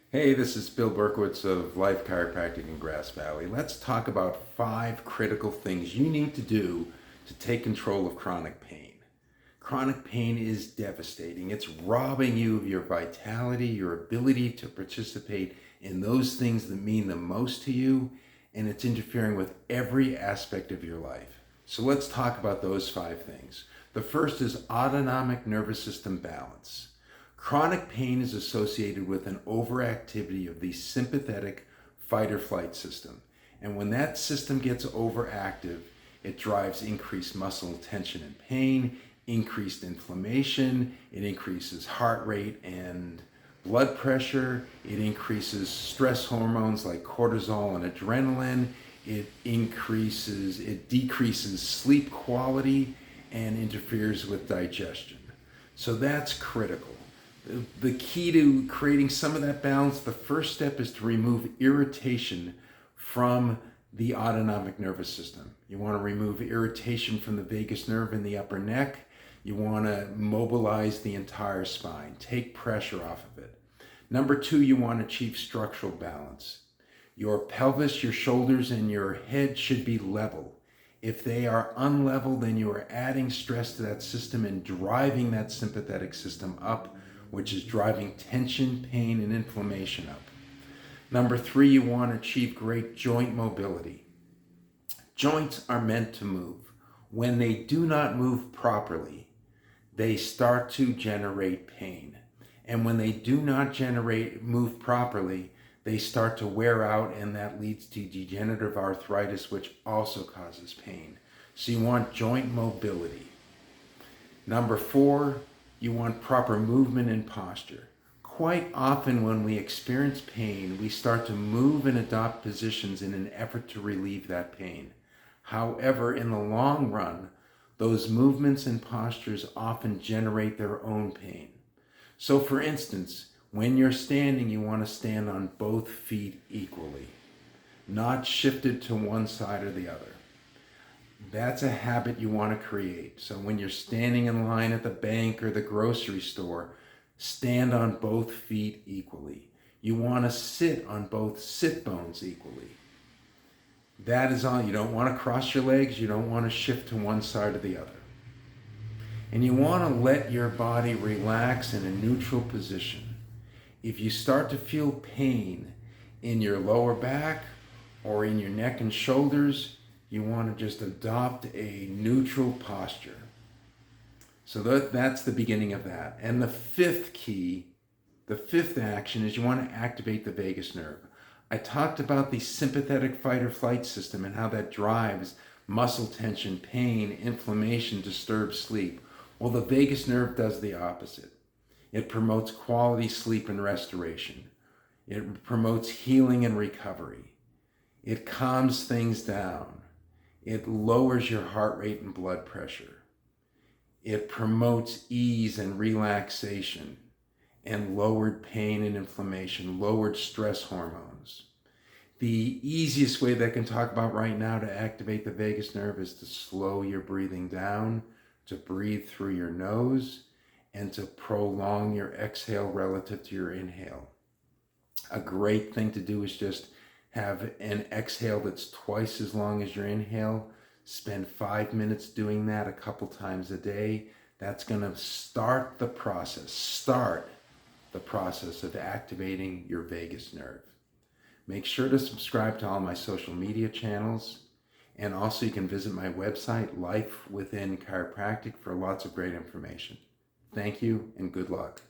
Hey, this is Bill Berkowitz of Life Chiropractic in Grass Valley. Let's talk about 5 critical things you need to do to take control of chronic pain. Chronic pain is devastating. It's robbing you of your vitality, your ability to participate in those things that mean the most to you, and it's interfering with every aspect of your life. So let's talk about those 5 things. The first is autonomic nervous system balance. Chronic pain is associated with an overactivity of the sympathetic fight or flight system. And when that system gets overactive, it drives increased muscle tension and pain, increased inflammation, it increases heart rate and blood pressure, it increases stress hormones like cortisol and adrenaline, it decreases sleep quality and interferes with digestion. So that's critical. The key to creating some of that balance, the first step is to remove irritation from the autonomic nervous system. You want to remove irritation from the vagus nerve in the upper neck. You want to mobilize the entire spine, take pressure off of it. Number 2, you want to achieve structural balance. Your pelvis, your shoulders, and your head should be level. If they are unlevel, then you are adding stress to that system and driving that sympathetic system up, which is driving tension, pain, and inflammation up. Number 3, you want to achieve great joint mobility. Joints are meant to move. When they do not move properly, they start to generate pain. And when they do not move properly, they start to wear out, and that leads to degenerative arthritis, which also causes pain. So you want joint mobility. Number 4, you want proper movement and posture. Quite often when we experience pain, we start to move and adopt positions in an effort to relieve that pain. However, in the long run, those movements and postures often generate their own pain. So for instance, when you're standing, you want to stand on both feet equally, not shifted to one side or the other. That's a habit you want to create. So when you're standing in line at the bank or the grocery store, stand on both feet equally. You want to sit on both sit bones equally. That is all. You don't want to cross your legs. You don't want to shift to one side or the other. And you want to let your body relax in a neutral position. If you start to feel pain in your lower back or in your neck and shoulders, you want to just adopt a neutral posture. So that's the beginning of that. And the 5th key, the 5th action is you want to activate the vagus nerve. I talked about the sympathetic fight or flight system and how that drives muscle tension, pain, inflammation, disturbed sleep. Well, the vagus nerve does the opposite. It promotes quality sleep and restoration. It promotes healing and recovery. It calms things down. It lowers your heart rate and blood pressure. It promotes ease and relaxation and lowered pain and inflammation, lowered stress hormones. The easiest way that I can talk about right now to activate the vagus nerve is to slow your breathing down, to breathe through your nose, and to prolong your exhale relative to your inhale. A great thing to do is just have an exhale that's twice as long as your inhale. Spend 5 minutes doing that a couple times a day. That's going to start the process of activating your vagus nerve. Make sure to subscribe to all my social media channels. And also you can visit my website, Life Within Chiropractic, for lots of great information. Thank you and good luck.